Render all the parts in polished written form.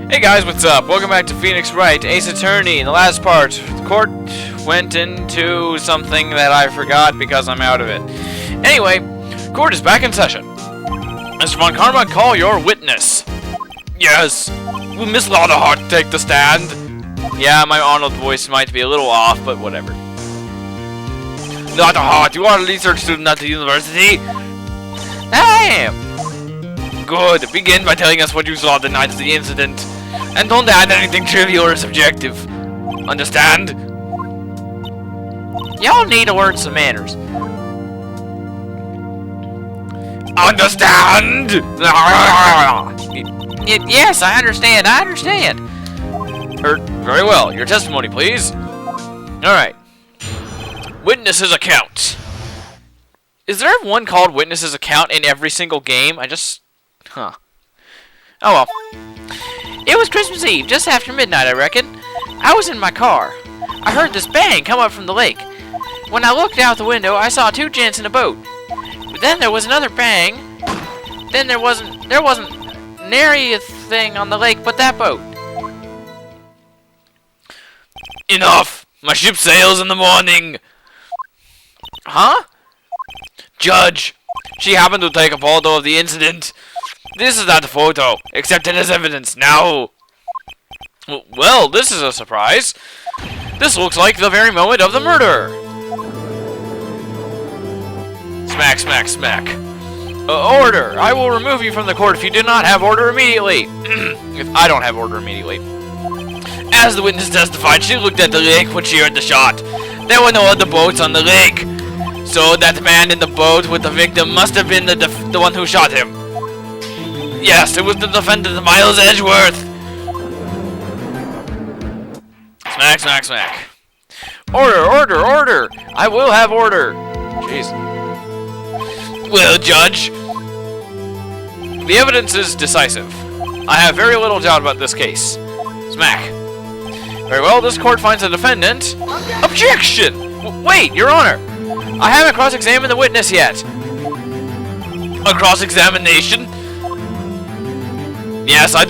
Hey guys, what's up? Welcome back to Phoenix Wright, Ace Attorney. In the last part, the court went into something that I forgot because I'm out of it. Anyway, court is back in session. Mr. Von Karma, call your witness. Yes. Will Miss Lauderhart take the stand? Yeah, my Ahnold voice might be a little off, but whatever. Lauderhart, you are a research student at the university? I am. Good. Begin by telling us what you saw the night of the incident. And don't add anything trivial or subjective. Understand? Y'all need to learn some manners. Understand? Yes, I understand. Very well. Your testimony, please. Alright. Witness's account. Is there one called Witness's account in every single game? Huh. Oh well. It was Christmas Eve, just after midnight, I reckon. I was in my car. I heard this bang come up from the lake. When I looked out the window, I saw two gents in a boat. But then there was another bang. Then there wasn't nary a thing on the lake but that boat. Enough! My ship sails in the morning. Huh? Judge, she happened to take a photo of the incident. This is not a photo, accepted as evidence. Now, well, this is a surprise. This looks like the very moment of the murder. Smack, smack, smack. Order. I will remove you from the court if you do not have order immediately. If I don't have order immediately. As the witness testified, she looked at the lake when she heard the shot. There were no other boats on the lake. So that man in the boat with the victim must have been the one who shot him. Yes, it was the defendant, Miles Edgeworth. Smack, smack, smack. Order, order, order. I will have order. Jeez. Well, Judge, the evidence is decisive. I have very little doubt about this case. Smack. Very well, this court finds the defendant. Objection! Wait, Your Honor. I haven't cross-examined the witness yet. A cross-examination? Yes, I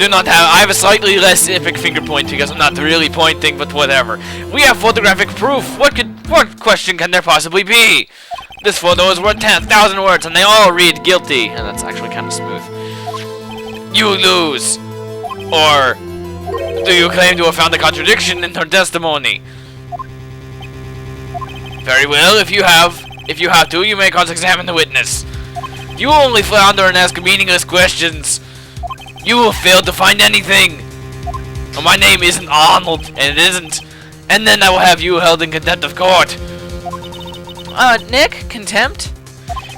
have a slightly less epic finger point because I'm not really pointing, but whatever. We have photographic proof. What question can there possibly be? This photo is worth 10,000 words, and they all read guilty. And that's actually kind of smooth. You lose. Or do you claim to have found a contradiction in her testimony? Very well, if you have to, you may cross-examine the witness. You will only flounder and ask meaningless questions. You will fail to find anything. Well, my name isn't Ahnold, and it isn't. And then I will have you held in contempt of court. Nick? Contempt?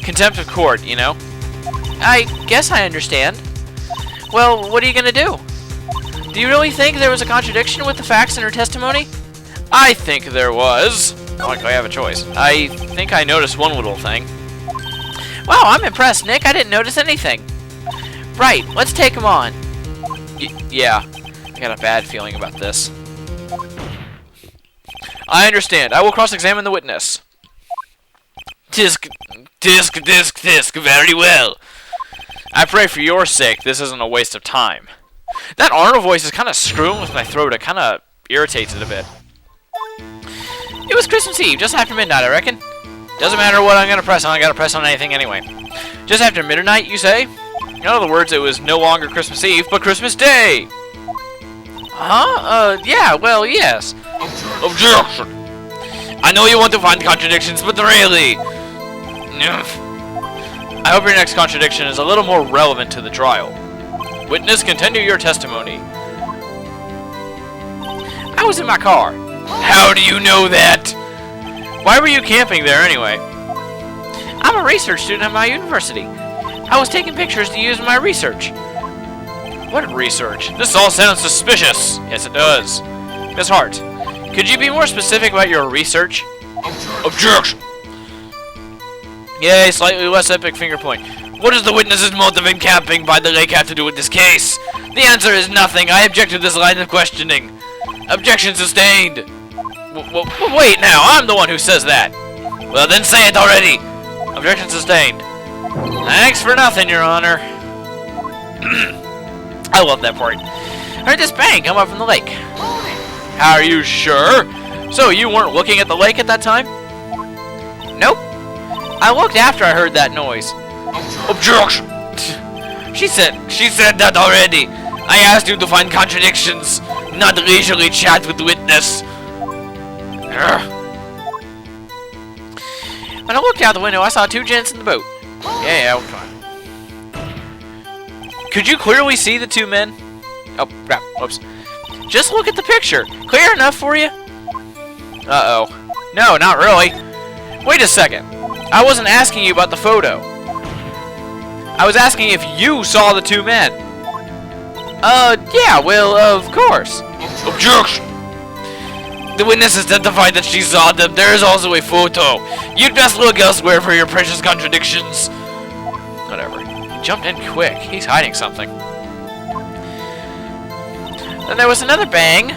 Contempt of court, you know. I guess I understand. Well, what are you gonna do? Do you really think there was a contradiction with the facts in her testimony? I think there was. Not like I have a choice. I think I noticed one little thing. Wow, I'm impressed, Nick. I didn't notice anything. Right, let's take him on. Yeah, I got a bad feeling about this. I understand. I will cross-examine the witness. Tisk, tisk, tisk, tisk. Very well. I pray for your sake this isn't a waste of time. That Arnold voice is kind of screwing with my throat. It kind of irritates it a bit. It was Christmas Eve, just after midnight, I reckon. Doesn't matter what I'm gonna press on. I gotta press on anything anyway. Just after midnight, you say? In other words, it was no longer Christmas Eve, but Christmas Day! Huh? Yeah, well, yes. Objection! I know you want to find contradictions, but really... I hope your next contradiction is a little more relevant to the trial. Witness, continue your testimony. I was in my car. How do you know that? Why were you camping there, anyway? I'm a research student at my university. I was taking pictures to use in my research. What research? This all sounds suspicious. Yes, it does. Miss Hart, could you be more specific about your research? Objection! Yay, slightly less epic finger point. What does the witness's motive in camping by the lake have to do with this case? The answer is nothing. I object to this line of questioning. Objection sustained. Wait now, I'm the one who says that. Well, then say it already. Objection sustained. Thanks for nothing, Your Honor. I love that part. heard this bang come up from the lake. Are you sure? So you weren't looking at the lake at that time? Nope. I looked after I heard that noise. Objection! She said that already. I asked you to find contradictions, not leisurely chat with the witness. When I looked out the window, I saw two gents in the boat. Yeah, fine. Could you clearly see the two men? Oh, crap. Whoops. Just look at the picture. Clear enough for you? Uh-oh. No, not really. Wait a second. I wasn't asking you about the photo. I was asking if you saw the two men. Yeah, well, of course. Objection! The witness has testified that she saw them. There is also a photo. You'd best look elsewhere for your precious contradictions. Whatever. He jumped in quick. He's hiding something. Then there was another bang.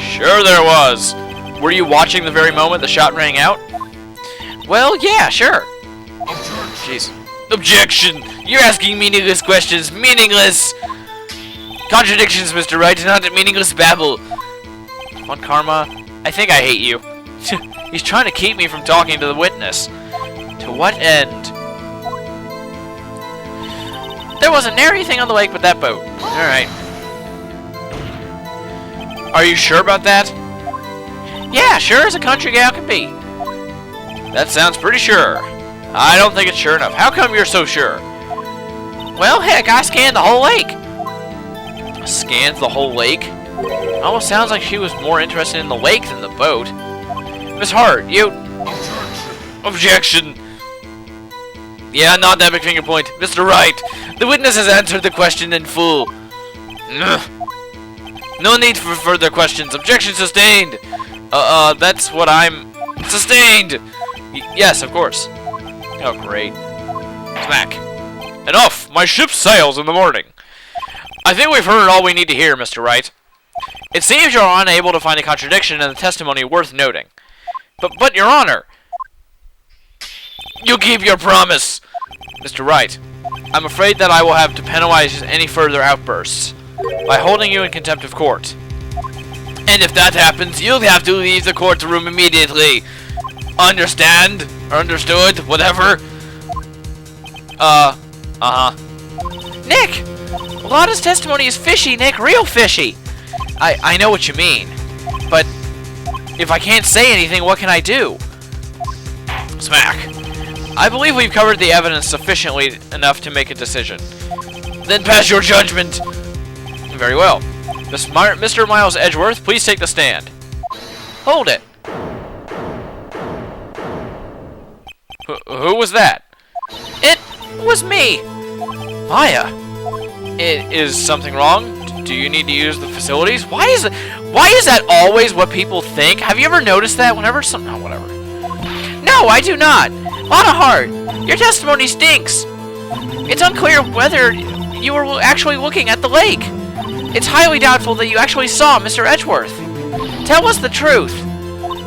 Sure there was. Were you watching the very moment the shot rang out? Well, yeah, sure. Jeez. Objection! You're asking meaningless questions. Meaningless! Contradictions, Mr. Wright, not meaningless babble. On karma, I think I hate you. He's trying to keep me from talking to the witness. To what end? There wasn't anything on the lake but that boat. Alright. Are you sure about that? Yeah, sure as a country gal can be. That sounds pretty sure. I don't think it's sure enough. How come you're so sure? Well, heck, I scanned the whole lake. Scanned the whole lake? Almost sounds like she was more interested in the lake than the boat. Miss Hart, you... Objection! Yeah, not that big finger point. Mr. Wright, the witness has answered the question in full. No need for further questions. Objection sustained. That's what I'm... Sustained! Yes, of course. Oh, great. Smack. Enough! My ship sails in the morning. I think we've heard all we need to hear, Mr. Wright. It seems you're unable to find a contradiction in the testimony worth noting. But, Your Honor... You keep your promise! Mr. Wright, I'm afraid that I will have to penalize any further outbursts by holding you in contempt of court. And if that happens, you'll have to leave the courtroom immediately. Understand? Or understood? Whatever. Nick! Lotta's testimony is fishy, Nick. Real fishy. I know what you mean. But if I can't say anything, what can I do? Smack. I believe we've covered the evidence sufficiently enough to make a decision. Then pass your judgment. Very well. Mr. Miles Edgeworth, please take the stand. Hold it. Who was that? It was me. Maya. Is something wrong? Do you need to use the facilities? Why is that always what people think? Have you ever noticed that whenever oh, whatever. No, I do not. Lotta Hart, your testimony stinks. It's unclear whether you were actually looking at the lake. It's highly doubtful that you actually saw Mr. Edgeworth. Tell us the truth.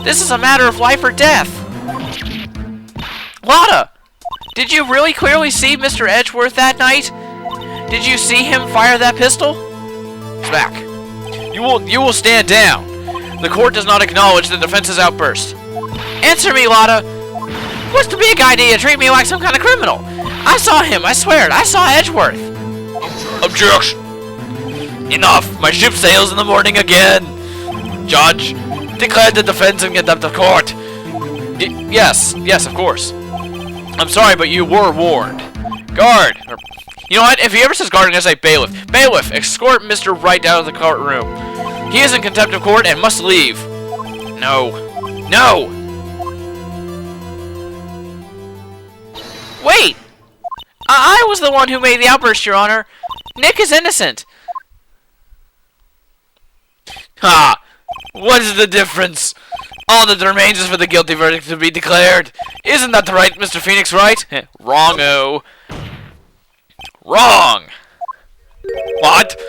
This is a matter of life or death. Lotta, did you really clearly see Mr. Edgeworth that night? Did you see him fire that pistol? Smack. You will stand down. The court does not acknowledge the defense's outburst. Answer me, Lotta. What's the big idea? Treat me like some kind of criminal. I saw him. I swear it. I saw Edgeworth. Objection. Enough. My ship sails in the morning again. Judge, declare the defense in contempt of court. Yes, of course. I'm sorry, but you were warned. Guard. You know what? If he ever says guard, I'm going to say bailiff. Bailiff, escort Mr. Wright out of the courtroom. He is in contempt of court and must leave. No. No! Wait! I was the one who made the outburst, Your Honor. Nick is innocent. Ha! What is the difference? All that remains is for the guilty verdict to be declared. Isn't that right, Mr. Phoenix Wright? Wrong-o. Wrong! What?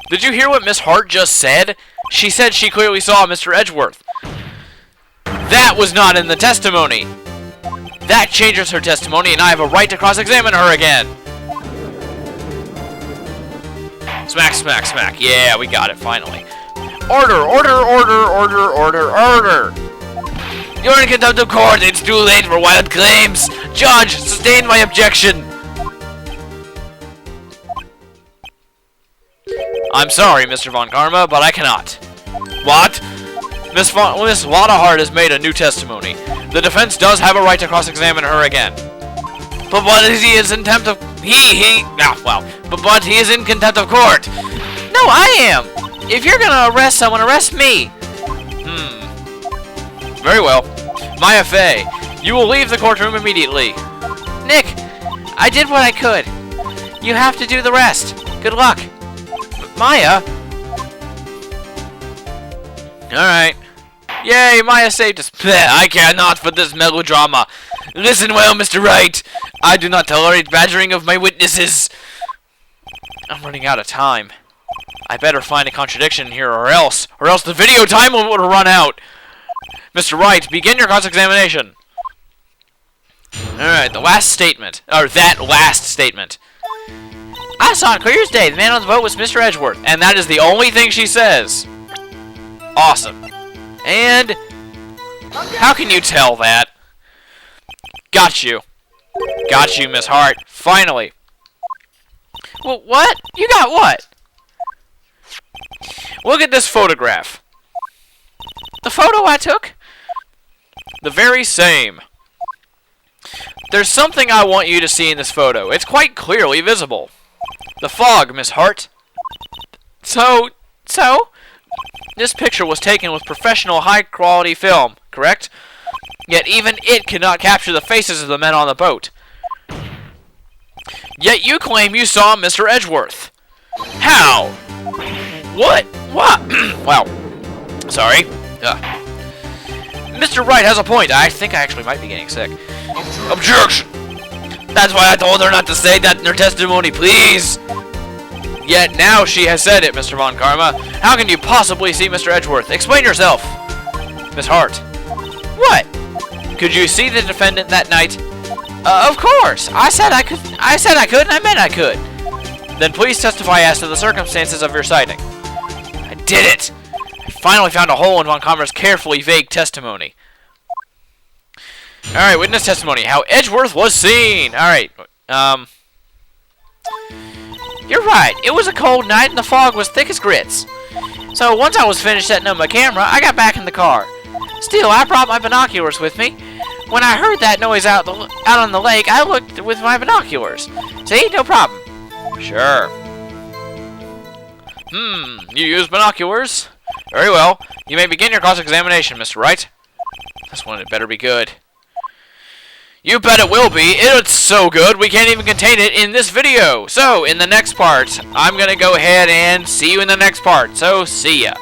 Did you hear what Miss Hart just said? She said she clearly saw Mr. Edgeworth. That was not in the testimony. That changes her testimony, and I have a right to cross-examine her again. Smack, smack, smack. Yeah, we got it, finally. Order, order, order, order, order, order. You're in contempt of court. It's too late for wild claims. Judge, sustain my objection. I'm sorry, Mr. Von Karma, but I cannot. What? Miss Wadahart has made a new testimony. The defense does have a right to cross-examine her again. But he is in contempt of... But he is in contempt of court. No, I am. If you're gonna arrest someone, arrest me. Very well. Maya Fey, you will leave the courtroom immediately. Nick, I did what I could. You have to do the rest. Good luck. Maya? Alright. Yay, Maya saved us. I care not for this melodrama. Listen well, Mr. Wright. I do not tolerate badgering of my witnesses. I'm running out of time. I better find a contradiction here or else the video time will run out. Mr. Wright, begin your cross-examination. Alright, that last statement. I saw it clear as day. The man on the boat was Mr. Edgeworth. And that is the only thing she says. Awesome. And... how can you tell that? Got you. Got you, Miss Hart. Finally. Well, what? You got what? Look at this photograph. The photo I took? The very same. There's something I want you to see in this photo. It's quite clearly visible. The fog, Miss Hart. So? This picture was taken with professional high-quality film, correct? Yet even it cannot capture the faces of the men on the boat. Yet you claim you saw Mr. Edgeworth. How? What? Wow. Sorry. Mr. Wright has a point. I think I actually might be getting sick. Objection! That's why I told her not to say that in her testimony, please! Yet now she has said it, Mr. Von Karma. How can you possibly see Mr. Edgeworth? Explain yourself! Miss Hart. What? Could you see the defendant that night? Of course! I said I could, and I meant I could. Then please testify as to the circumstances of your sighting. I did it! I finally found a hole in Von Karma's carefully vague testimony. Alright, witness testimony. How Edgeworth was seen! Alright, you're right. It was a cold night and the fog was thick as grits. So once I was finished setting up my camera, I got back in the car. Still, I brought my binoculars with me. When I heard that noise out on the lake, I looked with my binoculars. See? No problem. Sure. You used binoculars? Very well. You may begin your cross-examination, Mr. Wright. This one had better be good. You bet it will be. It's so good, we can't even contain it in this video. So, in the next part, I'm going to go ahead and see you in the next part. So, see ya.